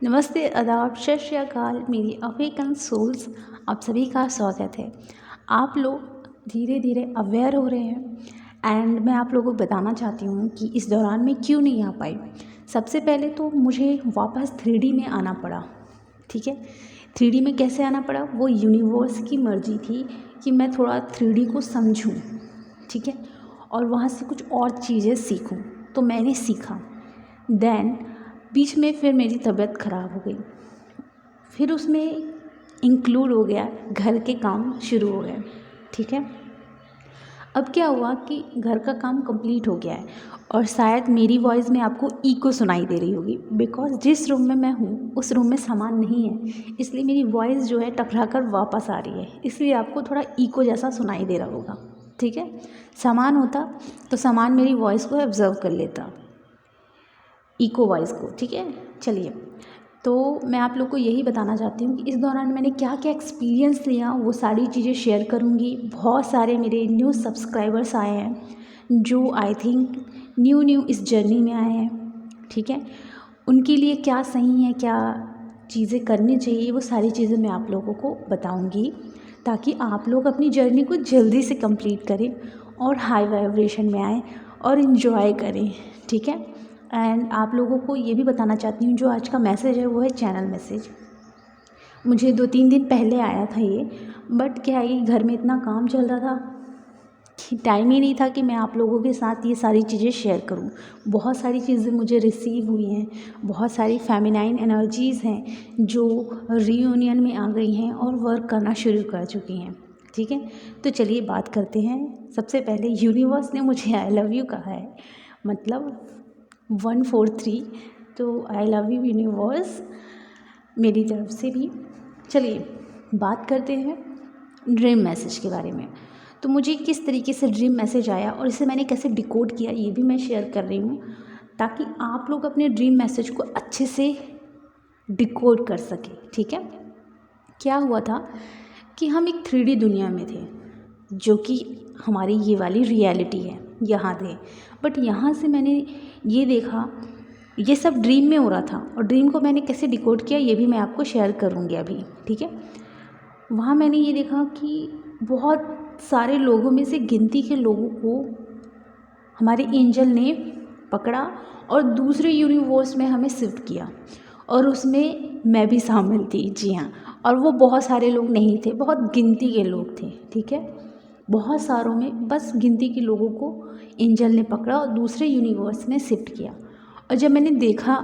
नमस्ते, आदाब, सत श्री अकाल मेरी अवेकन सोल्स। आप सभी का स्वागत है। आप लोग धीरे धीरे अवेयर हो रहे हैं एंड मैं आप लोगों को बताना चाहती हूँ कि इस दौरान मैं क्यों नहीं आ पाई। सबसे पहले तो मुझे वापस 3D में आना पड़ा। ठीक है, 3D में कैसे आना पड़ा? वो यूनिवर्स की मर्जी थी कि मैं थोड़ा 3D को समझूँ, ठीक है, और वहाँ से कुछ और चीज़ें सीखूँ। तो मैंने सीखा। देन बीच में फिर मेरी तबीयत ख़राब हो गई, फिर उसमें इंक्लूड हो गया घर के काम शुरू हो गए। ठीक है, अब क्या हुआ कि घर का काम कंप्लीट हो गया है और शायद मेरी वॉइस में आपको इको सुनाई दे रही होगी, बिकॉज जिस रूम में मैं हूँ उस रूम में सामान नहीं है, इसलिए मेरी वॉइस जो है टकरा कर वापस आ रही है, इसलिए आपको थोड़ा इको जैसा सुनाई दे रहा होगा। ठीक है, सामान होता तो सामान मेरी वॉइस को ऑब्जर्व कर लेता, इको वॉइस को। ठीक है, चलिए, तो मैं आप लोग को यही बताना चाहती हूँ कि इस दौरान मैंने क्या क्या एक्सपीरियंस लिया वो सारी चीज़ें शेयर करूँगी। बहुत सारे मेरे न्यू सब्सक्राइबर्स आए हैं जो आई थिंक न्यू इस जर्नी में आए हैं। ठीक है, उनके लिए क्या सही है, क्या चीज़ें करनी चाहिए, वो सारी चीज़ें मैं आप लोगों को बताऊँगी ताकि आप लोग अपनी जर्नी को जल्दी से कंप्लीट करें और हाई वाइब्रेशन में आएँ और इन्जॉय करें। ठीक है, एंड आप लोगों को ये भी बताना चाहती हूँ, जो आज का मैसेज है वो है चैनल मैसेज। मुझे 2-3 दिन पहले आया था ये, बट क्या है कि घर में इतना काम चल रहा था कि टाइम ही नहीं था कि मैं आप लोगों के साथ ये सारी चीज़ें शेयर करूं। बहुत सारी चीज़ें मुझे रिसीव हुई हैं, बहुत सारी फेमिनाइन एनर्जीज़ हैं जो रीयूनियन में आ गई हैं और वर्क करना शुरू कर चुकी हैं। ठीक है, तो चलिए बात करते हैं। सबसे पहले यूनिवर्स ने मुझे आई लव यू कहा है, मतलब 143। तो आई लव यू यूनिवर्स मेरी तरफ से भी। चलिए बात करते हैं ड्रीम मैसेज के बारे में। तो मुझे किस तरीके से ड्रीम मैसेज आया और इसे मैंने कैसे डिकोड किया ये भी मैं शेयर कर रही हूँ, ताकि आप लोग अपने ड्रीम मैसेज को अच्छे से डिकोड कर सकें। ठीक है, क्या हुआ था कि हम एक 3D दुनिया में थे, जो कि हमारी ये वाली रियलिटी है, यहाँ थे। बट यहाँ से मैंने ये देखा, ये सब ड्रीम में हो रहा था और ड्रीम को मैंने कैसे डिकोड किया ये भी मैं आपको शेयर करूँगी अभी। ठीक है, वहाँ मैंने ये देखा कि बहुत सारे लोगों में से गिनती के लोगों को हमारे एंजल ने पकड़ा और दूसरे यूनिवर्स में हमें शिफ्ट किया, और उसमें मैं भी शामिल थी। जी हाँ, और वो बहुत सारे लोग नहीं थे, बहुत गिनती के लोग थे। ठीक है, बहुत सारों में बस गिनती के लोगों को एंजल ने पकड़ा और दूसरे यूनिवर्स में शिफ्ट किया। और जब मैंने देखा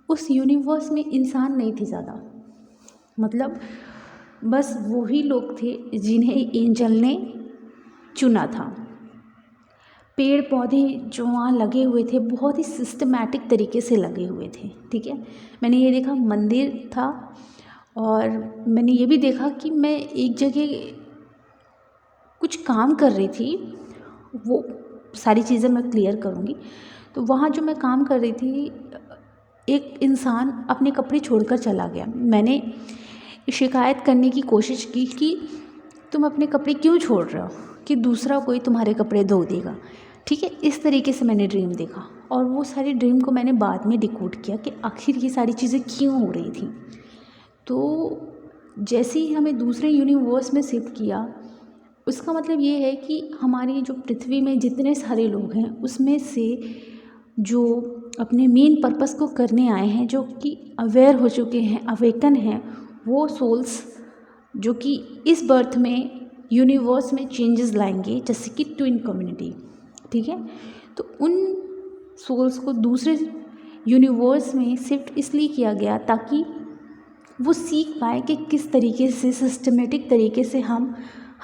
उस यूनिवर्स में इंसान नहीं थे ज़्यादा, मतलब बस वही लोग थे जिन्हें एंजल ने चुना था। पेड़ पौधे जो वहाँ लगे हुए थे बहुत ही सिस्टमैटिक तरीके से लगे हुए थे। ठीक है, मैंने ये देखा मंदिर था, और मैंने ये भी देखा कि मैं एक जगह कुछ काम कर रही थी, वो सारी चीज़ें मैं क्लियर करूँगी। तो वहाँ जो मैं काम कर रही थी, एक इंसान अपने कपड़े छोड़कर चला गया। मैंने शिकायत करने की कोशिश की कि तुम अपने कपड़े क्यों छोड़ रहे हो, कि दूसरा कोई तुम्हारे कपड़े धो देगा। ठीक है, इस तरीके से मैंने ड्रीम देखा, और वो सारी ड्रीम को मैंने बाद में डिकोड किया कि आखिर ये सारी चीज़ें क्यों हो रही थी। तो जैसे ही हमें दूसरे यूनिवर्स में शिफ्ट किया, उसका मतलब ये है कि हमारी जो पृथ्वी में जितने सारे लोग हैं उसमें से जो अपने मेन पर्पस को करने आए हैं, जो कि अवेयर हो चुके हैं, अवेकन हैं, वो सोल्स जो कि इस बर्थ में यूनिवर्स में चेंजेस लाएंगे, जैसे कि ट्विन कम्युनिटी। ठीक है, तो उन सोल्स को दूसरे यूनिवर्स में शिफ्ट इसलिए किया गया ताकि वो सीख पाए कि किस तरीके से सिस्टमेटिक तरीके से हम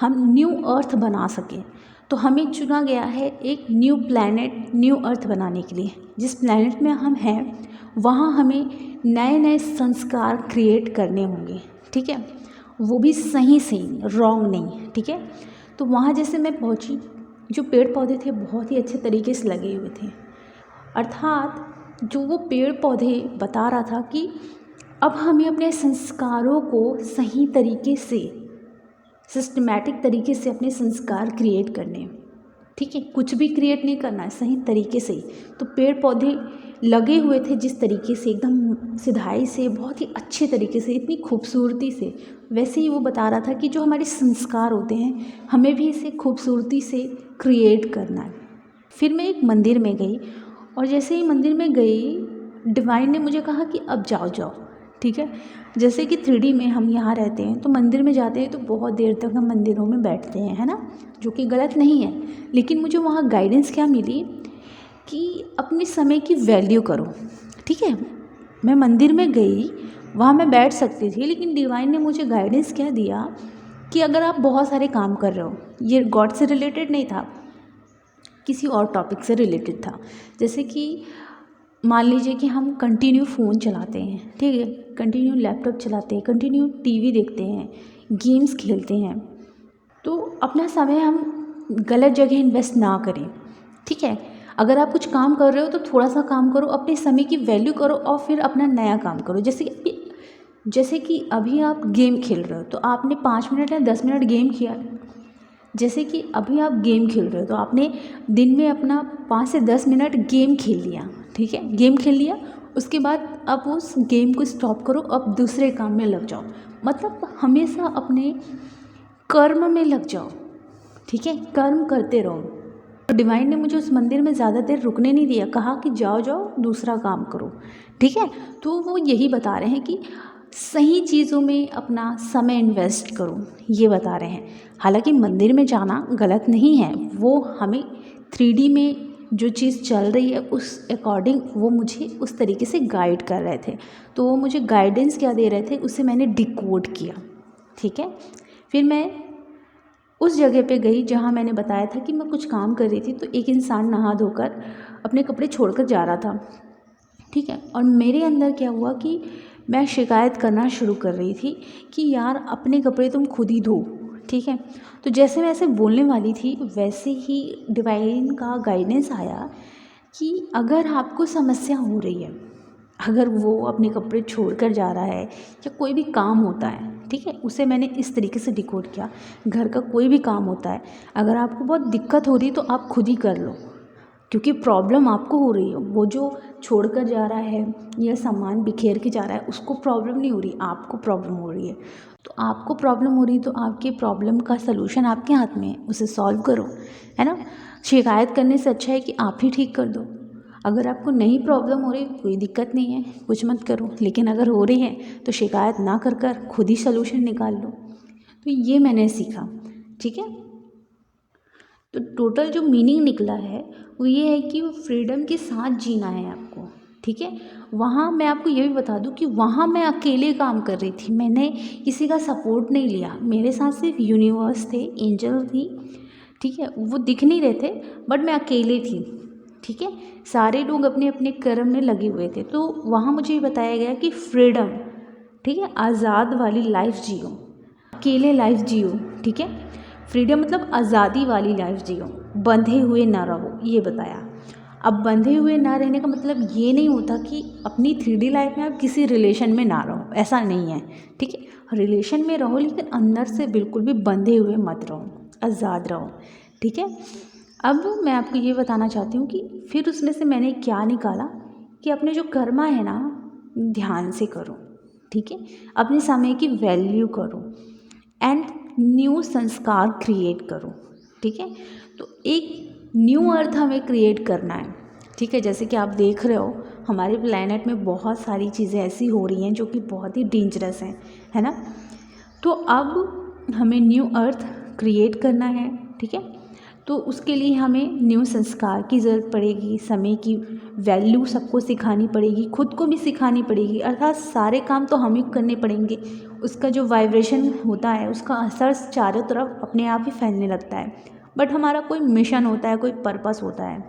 न्यू अर्थ बना सकें। तो हमें चुना गया है एक न्यू प्लैनेट, न्यू अर्थ बनाने के लिए। जिस प्लैनेट में हम हैं वहाँ हमें नए नए संस्कार क्रिएट करने होंगे। ठीक है, वो भी सही सही, रॉन्ग नहीं। ठीक है, तो वहाँ जैसे मैं पहुँची, जो पेड़ पौधे थे बहुत ही अच्छे तरीके से लगे हुए थे, अर्थात जो वो पेड़ पौधे बता रहा था कि अब हमें अपने संस्कारों को सही तरीके से, सिस्टमैटिक तरीके से अपने संस्कार क्रिएट करने। ठीक है, कुछ भी क्रिएट नहीं करना है, सही तरीके से। तो पेड़ पौधे लगे हुए थे जिस तरीके से, एकदम सिधाई से, बहुत ही अच्छे तरीके से, इतनी खूबसूरती से, वैसे ही वो बता रहा था कि जो हमारे संस्कार होते हैं हमें भी इसे खूबसूरती से क्रिएट करना है। फिर मैं एक मंदिर में गई, और जैसे ही मंदिर में गई, डिवाइन ने मुझे कहा कि अब जाओ जाओ, ठीक है। जैसे कि 3D में हम यहाँ रहते हैं तो मंदिर में जाते हैं तो बहुत देर तक हम मंदिरों में बैठते हैं, है ना, जो कि गलत नहीं है। लेकिन मुझे वहाँ गाइडेंस क्या मिली कि अपने समय की वैल्यू करो, ठीक है। मैं मंदिर में गई, वहाँ मैं बैठ सकती थी, लेकिन डिवाइन ने मुझे गाइडेंस क्या दिया कि अगर आप बहुत सारे काम कर रहे हो, ये गॉड से रिलेटेड नहीं था, किसी और टॉपिक से रिलेटेड था। जैसे कि मान लीजिए कि हम कंटिन्यू फ़ोन चलाते हैं, ठीक है, कंटिन्यू लैपटॉप चलाते हैं, कंटिन्यू टीवी देखते हैं, गेम्स खेलते हैं, तो अपना समय हम गलत जगह इन्वेस्ट ना करें, ठीक है। अगर आप कुछ काम कर रहे हो तो थोड़ा सा काम करो, अपने समय की वैल्यू करो और फिर अपना नया काम करो। जैसे कि अभी आप गेम खेल रहे हो तो आपने 5 मिनट या 10 मिनट गेम किया, जैसे कि अभी आप गेम खेल रहे हो तो आपने दिन में अपना 5 से 10 मिनट गेम खेल लिया, ठीक है, गेम खेल लिया, उसके बाद आप उस गेम को स्टॉप करो, अब दूसरे काम में लग जाओ। मतलब हमेशा अपने कर्म में लग जाओ, ठीक है, कर्म करते रहो। तो डिवाइन ने मुझे उस मंदिर में ज़्यादा देर रुकने नहीं दिया, कहा कि जाओ जाओ दूसरा काम करो, ठीक है। तो वो यही बता रहे हैं कि सही चीज़ों में अपना समय इन्वेस्ट करो, ये बता रहे हैं। हालांकि मंदिर में जाना गलत नहीं है, वो हमें 3D में जो चीज़ चल रही है उस अकॉर्डिंग वो मुझे उस तरीके से गाइड कर रहे थे। तो वो मुझे गाइडेंस क्या दे रहे थे उसे मैंने डिकोड किया, ठीक है। फिर मैं उस जगह पे गई जहाँ मैंने बताया था कि मैं कुछ काम कर रही थी, तो एक इंसान नहा धोकर अपने कपड़े छोड़कर जा रहा था, ठीक है। और मेरे अंदर क्या हुआ कि मैं शिकायत करना शुरू कर रही थी कि यार अपने कपड़े तुम खुद ही धो, ठीक है। तो जैसे मैं ऐसे बोलने वाली थी वैसे ही डिवाइन का गाइडेंस आया कि अगर आपको समस्या हो रही है, अगर वो अपने कपड़े छोड़ कर जा रहा है या कोई भी काम होता है, ठीक है, उसे मैंने इस तरीके से डिकोड किया। घर का कोई भी काम होता है, अगर आपको बहुत दिक्कत हो रही है तो आप खुद ही कर लो, क्योंकि प्रॉब्लम आपको हो रही है। वो जो छोड़ कर जा रहा है या सामान बिखेर के जा रहा है उसको प्रॉब्लम नहीं हो रही, आपको प्रॉब्लम हो रही है। तो आपको प्रॉब्लम हो रही है तो आपके प्रॉब्लम का सलूशन आपके हाथ में है, उसे सॉल्व करो, है ना। शिकायत करने से अच्छा है कि आप ही ठीक कर दो। अगर आपको नहीं प्रॉब्लम हो रही कोई दिक्कत नहीं है, कुछ मत करो, लेकिन अगर हो रही है तो शिकायत ना कर कर खुद ही सलूशन निकाल लो। तो ये मैंने सीखा, ठीक है। तो टोटल जो मीनिंग निकला है वो ये है कि वो फ्रीडम के साथ जीना है आपको, ठीक है। वहाँ मैं आपको ये भी बता दूँ कि वहाँ मैं अकेले काम कर रही थी, मैंने किसी का सपोर्ट नहीं लिया। मेरे साथ सिर्फ यूनिवर्स थे, एंजल थी, ठीक है, वो दिख नहीं रहे थे बट मैं अकेले थी, ठीक है। सारे लोग अपने अपने कर्म में लगे हुए थे। तो वहाँ मुझे ये बताया गया कि फ्रीडम, ठीक है, आज़ाद वाली लाइफ जियो, अकेले लाइफ जियो, ठीक है। फ्रीडम मतलब आज़ादी वाली लाइफ जियो, बंधे हुए ना रहो, ये बताया। अब बंधे हुए ना रहने का मतलब ये नहीं होता कि अपनी 3D लाइफ में आप किसी रिलेशन में ना रहो, ऐसा नहीं है, ठीक है। रिलेशन में रहो लेकिन अंदर से बिल्कुल भी बंधे हुए मत रहो, आज़ाद रहो, ठीक है। अब मैं आपको ये बताना चाहती हूँ कि फिर उसमें से मैंने क्या निकाला कि अपने जो कर्मा है ना ध्यान से करो, ठीक है, अपने समय की वैल्यू करो एंड न्यू संस्कार क्रिएट करो, ठीक है। तो एक न्यू अर्थ हमें क्रिएट करना है, ठीक है। जैसे कि आप देख रहे हो हमारे प्लैनेट में बहुत सारी चीज़ें ऐसी हो रही हैं जो कि बहुत ही डेंजरस हैं, है ना। तो अब हमें न्यू अर्थ क्रिएट करना है, ठीक है। तो उसके लिए हमें न्यू संस्कार की ज़रूरत पड़ेगी, समय की वैल्यू सबको सिखानी पड़ेगी, खुद को भी सिखानी पड़ेगी, अर्थात सारे काम तो हम ही करने पड़ेंगे। उसका जो वाइब्रेशन होता है उसका असर चारों तरफ अपने आप ही फैलने लगता है। बट हमारा कोई मिशन होता है, कोई पर्पस होता है,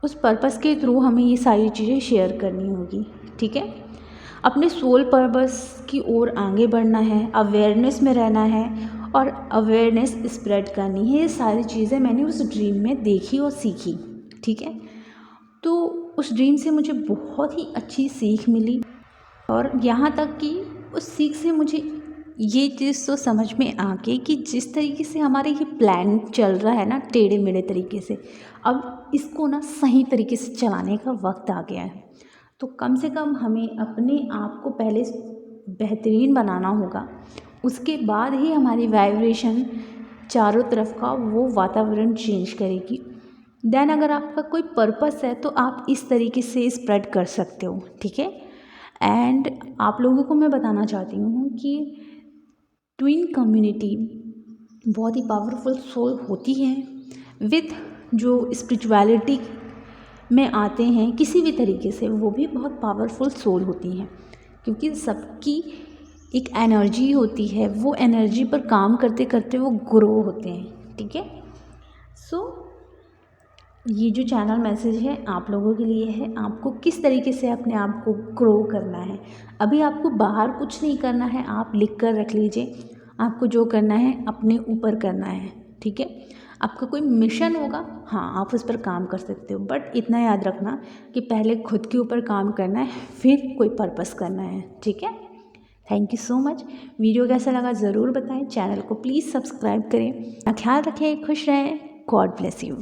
उस पर्पस के थ्रू हमें ये सारी चीज़ें शेयर करनी होगी, ठीक है। अपने सोल पर्पस की ओर आगे बढ़ना है, अवेयरनेस में रहना है और अवेयरनेस स्प्रेड करनी है। ये सारी चीज़ें मैंने उस ड्रीम में देखी और सीखी, ठीक है। तो उस ड्रीम से मुझे बहुत ही अच्छी सीख मिली और यहाँ तक कि उस सीख से मुझे ये चीज़ तो समझ में आ गई कि जिस तरीके से हमारे ये प्लान चल रहा है ना टेढ़े मेढ़े तरीके से, अब इसको ना सही तरीके से चलाने का वक्त आ गया है। तो कम से कम हमें अपने आप को पहले बेहतरीन बनाना होगा, उसके बाद ही हमारी वाइब्रेशन चारों तरफ का वो वातावरण चेंज करेगी। देन अगर आपका कोई पर्पस है तो आप इस तरीके से स्प्रेड कर सकते हो, ठीक है। एंड आप लोगों को मैं बताना चाहती हूँ कि ट्विन कम्युनिटी बहुत ही पावरफुल सोल होती है विथ जो स्पिरिचुअलिटी में आते हैं किसी भी तरीके से, वो भी बहुत पावरफुल सोल होती हैं, क्योंकि सबकी एक एनर्जी होती है, वो एनर्जी पर काम करते करते वो ग्रो होते हैं, ठीक है। सो ये जो चैनल मैसेज है आप लोगों के लिए है, आपको किस तरीके से अपने आप को ग्रो करना है। अभी आपको बाहर कुछ नहीं करना है, आप लिख कर रख लीजिए, आपको जो करना है अपने ऊपर करना है, ठीक है। आपका कोई मिशन होगा, हाँ आप उस पर काम कर सकते हो, बट इतना याद रखना कि पहले खुद के ऊपर काम करना है, फिर कोई पर्पस करना है, ठीक है। Thank you so much. Video कैसा लगा ज़रूर बताएं, चैनल को प्लीज़ सब्सक्राइब करें, ख्याल रखें, खुश रहें, गॉड ब्लेस यू।